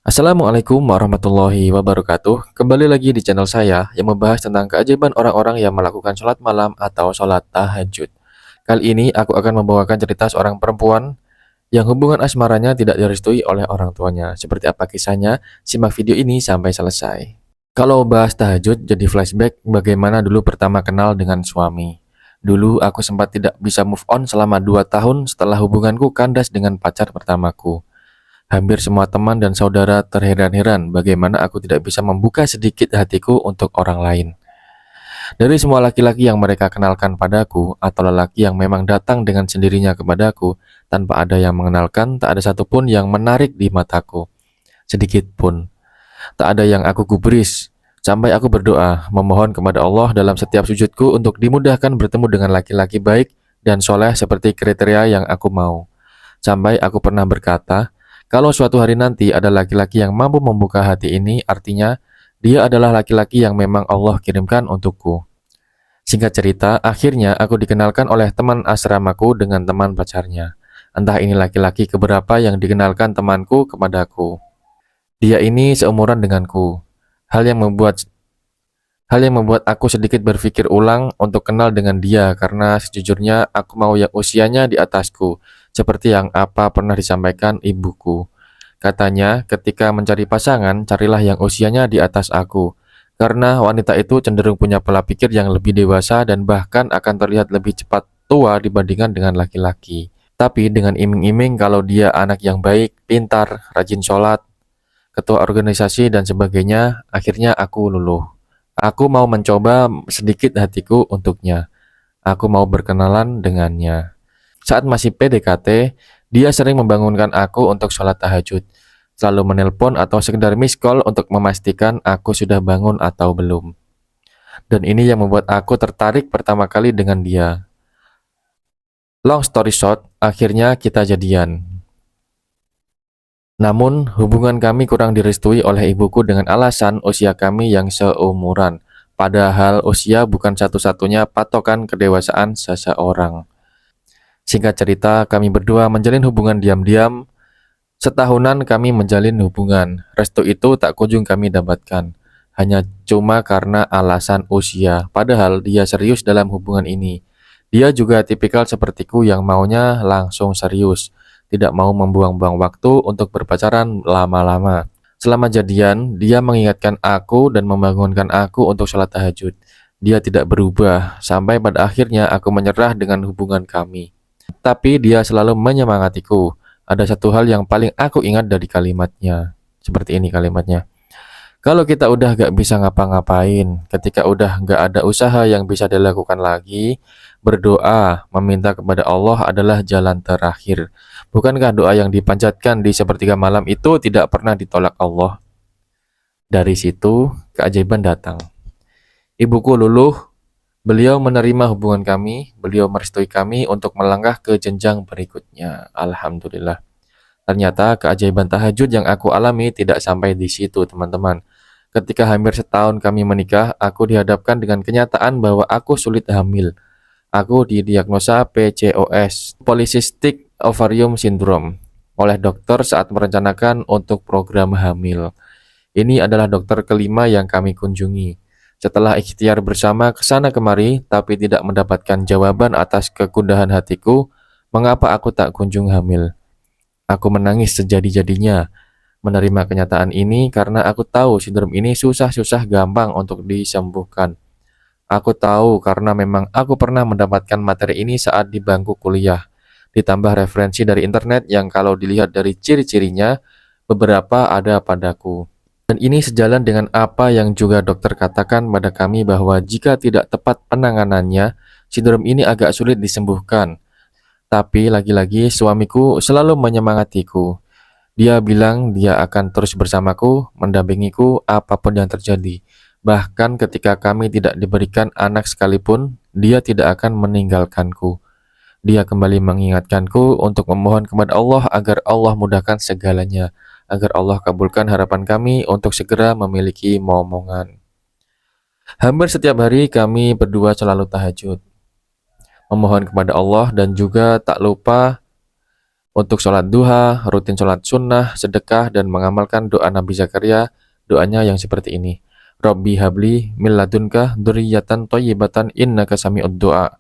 Assalamualaikum warahmatullahi wabarakatuh. Kembali lagi di channel saya yang membahas tentang keajaiban orang-orang yang melakukan sholat malam atau sholat tahajud. Kali ini aku akan membawakan cerita seorang perempuan yang hubungan asmaranya tidak direstui oleh orang tuanya. Seperti apa kisahnya? Simak video ini sampai selesai. Kalau bahas tahajud, jadi flashback bagaimana dulu pertama kenal dengan suami. Dulu aku sempat tidak bisa move on selama 2 tahun setelah hubunganku kandas dengan pacar pertamaku. Hampir semua teman dan saudara terheran-heran bagaimana aku tidak bisa membuka sedikit hatiku untuk orang lain. Dari semua laki-laki yang mereka kenalkan padaku, atau lelaki yang memang datang dengan sendirinya kepadaku, tanpa ada yang mengenalkan, tak ada satupun yang menarik di mataku. Sedikit pun. Tak ada yang aku gubris. Sampai aku berdoa, memohon kepada Allah dalam setiap sujudku untuk dimudahkan bertemu dengan laki-laki baik dan soleh seperti kriteria yang aku mau. Sampai aku pernah berkata, kalau suatu hari nanti ada laki-laki yang mampu membuka hati ini, artinya dia adalah laki-laki yang memang Allah kirimkan untukku. Singkat cerita, akhirnya aku dikenalkan oleh teman asramaku dengan teman pacarnya. Entah ini laki-laki keberapa yang dikenalkan temanku kepadaku. Dia ini seumuran denganku. Hal yang membuat Hal yang membuat aku sedikit berpikir ulang untuk kenal dengan dia karena sejujurnya aku mau yang usianya di atasku, seperti yang apa pernah disampaikan ibuku. Katanya, ketika mencari pasangan, carilah yang usianya di atas aku, karena wanita itu cenderung punya pola pikir yang lebih dewasa dan bahkan akan terlihat lebih cepat tua dibandingkan dengan laki-laki. Tapi dengan iming-iming kalau dia anak yang baik, pintar, rajin sholat, ketua organisasi dan sebagainya, akhirnya aku luluh. Aku mau mencoba sedikit hatiku untuknya. Aku mau berkenalan dengannya. Saat masih PDKT, dia sering membangunkan aku untuk sholat tahajud. Selalu menelpon atau sekedar miss call untuk memastikan aku sudah bangun atau belum. Dan ini yang membuat aku tertarik pertama kali dengan dia. Long story short, akhirnya kita jadian. Namun, hubungan kami kurang direstui oleh ibuku dengan alasan usia kami yang seumuran. Padahal usia bukan satu-satunya patokan kedewasaan seseorang. Singkat cerita, kami berdua menjalin hubungan diam-diam. Setahunan kami menjalin hubungan. Restu itu tak kunjung kami dapatkan. Hanya cuma karena alasan usia. Padahal dia serius dalam hubungan ini. Dia juga tipikal sepertiku yang maunya langsung serius. Tidak mau membuang-buang waktu untuk berpacaran lama-lama. Selama jadian, dia mengingatkan aku dan membangunkan aku untuk sholat tahajud. Dia tidak berubah, sampai pada akhirnya aku menyerah dengan hubungan kami. Tapi dia selalu menyemangatiku. Ada satu hal yang paling aku ingat dari kalimatnya. Seperti ini kalimatnya. Kalau kita udah gak bisa ngapa-ngapain, ketika udah gak ada usaha yang bisa dilakukan lagi, berdoa, meminta kepada Allah adalah jalan terakhir. Bukankah doa yang dipanjatkan di sepertiga malam itu tidak pernah ditolak Allah? Dari situ, keajaiban datang. Ibuku luluh, beliau menerima hubungan kami, beliau merestui kami untuk melangkah ke jenjang berikutnya. Alhamdulillah. Ternyata keajaiban tahajud yang aku alami tidak sampai di situ, teman-teman. Ketika hampir setahun kami menikah, aku dihadapkan dengan kenyataan bahwa aku sulit hamil. Aku didiagnosa PCOS, Polycystic Ovarium Syndrome, oleh dokter saat merencanakan untuk program hamil. Ini adalah dokter kelima yang kami kunjungi. Setelah ikhtiar bersama ke sana kemari, tapi tidak mendapatkan jawaban atas kegundahan hatiku, mengapa aku tak kunjung hamil. Aku menangis sejadi-jadinya menerima kenyataan ini karena aku tahu sindrom ini susah-susah gampang untuk disembuhkan. Aku tahu karena memang aku pernah mendapatkan materi ini saat di bangku kuliah. Ditambah referensi dari internet yang kalau dilihat dari ciri-cirinya, beberapa ada padaku. Dan ini sejalan dengan apa yang juga dokter katakan pada kami bahwa jika tidak tepat penanganannya, sindrom ini agak sulit disembuhkan. Tapi lagi-lagi suamiku selalu menyemangatiku. Dia bilang dia akan terus bersamaku, mendampingiku apapun yang terjadi. Bahkan ketika kami tidak diberikan anak sekalipun, dia tidak akan meninggalkanku. Dia kembali mengingatkanku untuk memohon kepada Allah agar Allah mudahkan segalanya, agar Allah kabulkan harapan kami untuk segera memiliki momongan. Hampir setiap hari kami berdua selalu tahajud, memohon kepada Allah dan juga tak lupa Untuk sholat duha, rutin sholat sunnah, sedekah, dan mengamalkan doa Nabi Zakaria, doanya yang seperti ini. Robbi habli min ladunka dzurriyyatan thayyibatan innaka sami'ud du'a.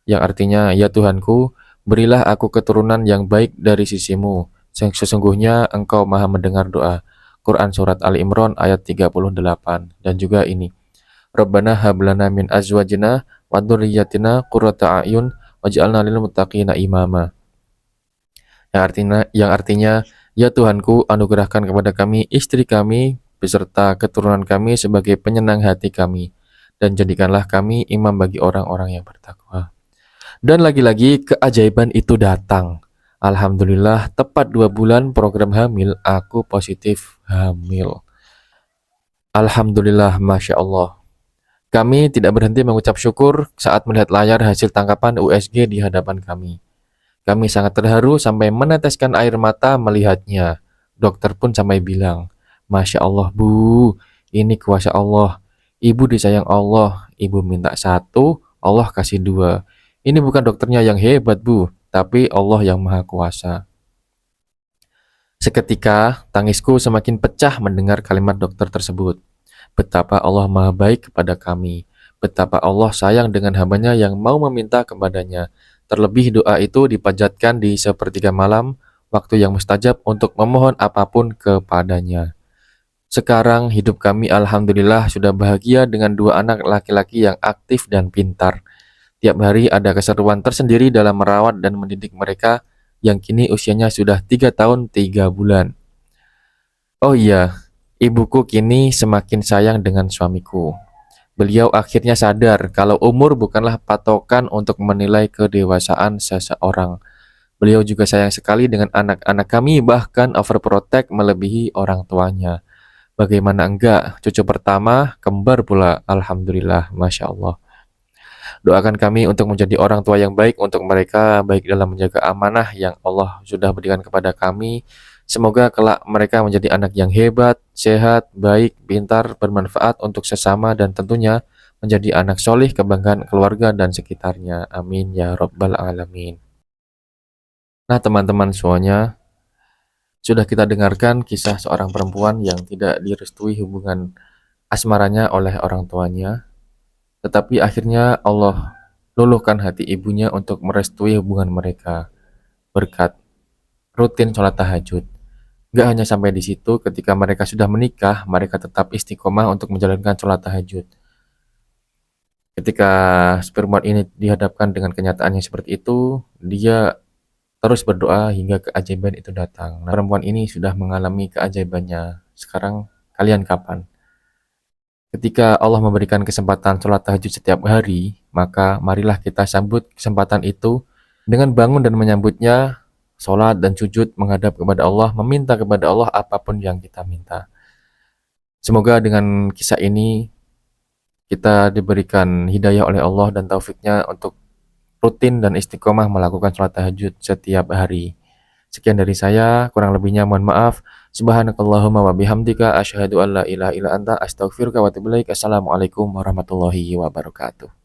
Yang artinya, ya Tuhanku, berilah aku keturunan yang baik dari sisimu. Sesungguhnya engkau maha mendengar doa. Quran Surat Ali Imran ayat 38. Dan juga ini. Rabbana hablana min azwajina wa dzurriyyatina qurrata a'yun waj'alna lil muttaqina imama. Yang artinya, ya Tuhanku, anugerahkan kepada kami istri kami beserta keturunan kami sebagai penyenang hati kami, dan jadikanlah kami imam bagi orang-orang yang bertakwa. Dan lagi-lagi keajaiban itu datang. Alhamdulillah, tepat 2 bulan program hamil, aku positif hamil. Alhamdulillah, Masya Allah. Kami tidak berhenti mengucap syukur saat melihat layar hasil tangkapan USG di hadapan kami. Kami sangat terharu sampai meneteskan air mata melihatnya. Dokter pun sampai bilang, Masya Allah Bu, ini kuasa Allah. Ibu disayang Allah, ibu minta 1, Allah kasih 2. Ini bukan dokternya yang hebat Bu, tapi Allah yang maha kuasa. Seketika, tangisku semakin pecah mendengar kalimat dokter tersebut. Betapa Allah maha baik kepada kami. Betapa Allah sayang dengan hambanya yang mau meminta kepadanya. Terlebih doa itu dipanjatkan di sepertiga malam, waktu yang mustajab untuk memohon apapun kepadanya. Sekarang hidup kami alhamdulillah sudah bahagia dengan 2 anak laki-laki yang aktif dan pintar. Tiap hari ada keseruan tersendiri dalam merawat dan mendidik mereka yang kini usianya sudah 3 tahun 3 bulan. Oh iya, ibuku kini semakin sayang dengan suamiku. Beliau akhirnya sadar kalau umur bukanlah patokan untuk menilai kedewasaan seseorang. Beliau juga sayang sekali dengan anak-anak kami, bahkan overprotect melebihi orang tuanya. Bagaimana enggak, cucu pertama, kembar pula, alhamdulillah, Masya Allah. Doakan kami untuk menjadi orang tua yang baik untuk mereka, baik dalam menjaga amanah yang Allah sudah berikan kepada kami. Semoga kelak mereka menjadi anak yang hebat, sehat, baik, pintar, bermanfaat untuk sesama, dan tentunya menjadi anak solih kebanggaan keluarga dan sekitarnya. Amin ya Rabbal Alamin. Nah teman-teman semuanya, sudah kita dengarkan kisah seorang perempuan yang tidak direstui hubungan asmaranya oleh orang tuanya, tetapi akhirnya Allah luluhkan hati ibunya untuk merestui hubungan mereka berkat rutin sholat tahajud. Gak hanya sampai di situ, ketika mereka sudah menikah, mereka tetap istiqomah untuk menjalankan sholat tahajud. Ketika perempuan ini dihadapkan dengan kenyataan yang seperti itu, dia terus berdoa hingga keajaiban itu datang. Nah, perempuan ini sudah mengalami keajaibannya. Sekarang kalian kapan? Ketika Allah memberikan kesempatan sholat tahajud setiap hari, maka marilah kita sambut kesempatan itu dengan bangun dan menyambutnya, sholat dan sujud menghadap kepada Allah, meminta kepada Allah apapun yang kita minta. Semoga dengan kisah ini kita diberikan hidayah oleh Allah dan taufiknya untuk rutin dan istiqomah melakukan sholat tahajud setiap hari. Sekian dari saya, kurang lebihnya mohon maaf. Subhanakallahumma wa bihamdika asyhadu an la ilaha illa anta astaghfiruka wa atubu ilaik. Assalamualaikum warahmatullahi wabarakatuh.